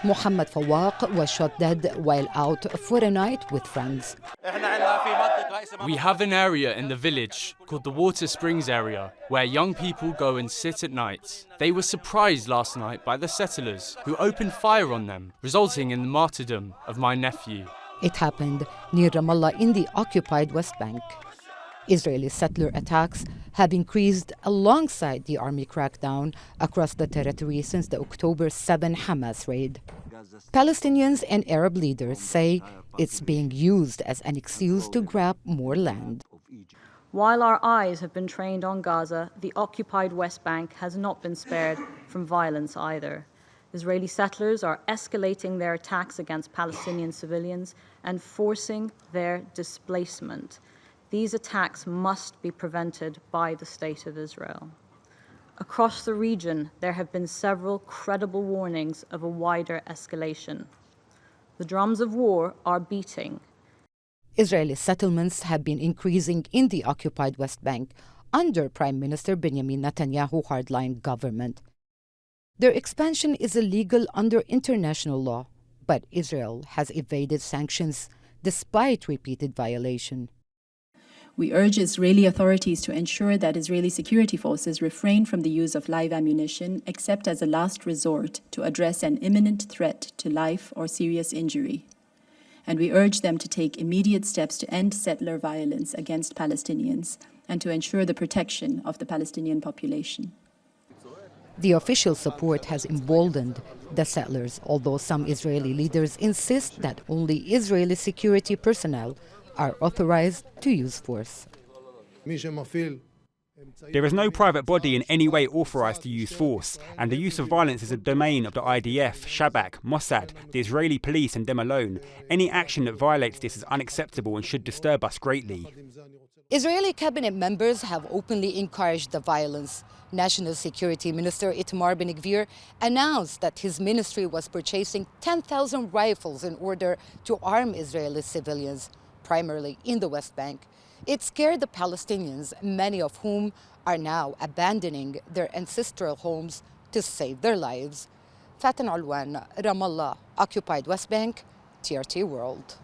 Muhammad Fawaq was shot dead while out for a night with friends. We have an area in the village called the Water Springs area where young people go and sit at night. They were surprised last night by the settlers who opened fire on them, resulting in the martyrdom of my nephew. It happened near Ramallah in the occupied West Bank. Israeli settler attacks have increased alongside the army crackdown across the territory since the October 7 Hamas raid. Palestinians and Arab leaders say it's being used as an excuse to grab more land. While our eyes have been trained on Gaza, the occupied West Bank has not been spared from violence either. Israeli settlers are escalating their attacks against Palestinian civilians and forcing their displacement. These attacks must be prevented by the State of Israel. Across the region, there have been several credible warnings of a wider escalation. The drums of war are beating. Israeli settlements have been increasing in the occupied West Bank under Prime Minister Benjamin Netanyahu's hardline government. Their expansion is illegal under international law, but Israel has evaded sanctions despite repeated violation. We urge Israeli authorities to ensure that Israeli security forces refrain from the use of live ammunition except as a last resort to address an imminent threat to life or serious injury. And we urge them to take immediate steps to end settler violence against Palestinians and to ensure the protection of the Palestinian population. The official support has emboldened the settlers, although some Israeli leaders insist that only Israeli security personnel are authorized to use force. There is no private body in any way authorized to use force, and the use of violence is a domain of the IDF, Shabak, Mossad, the Israeli police and them alone. Any action that violates this is unacceptable and should disturb us greatly. Israeli cabinet members have openly encouraged the violence. National Security Minister Itamar Ben-Gvir announced that his ministry was purchasing 10,000 rifles in order to arm Israeli civilians, primarily in the West Bank. It scared the Palestinians, many of whom are now abandoning their ancestral homes to save their lives. Faten Elwan, Ramallah, occupied West Bank, TRT World.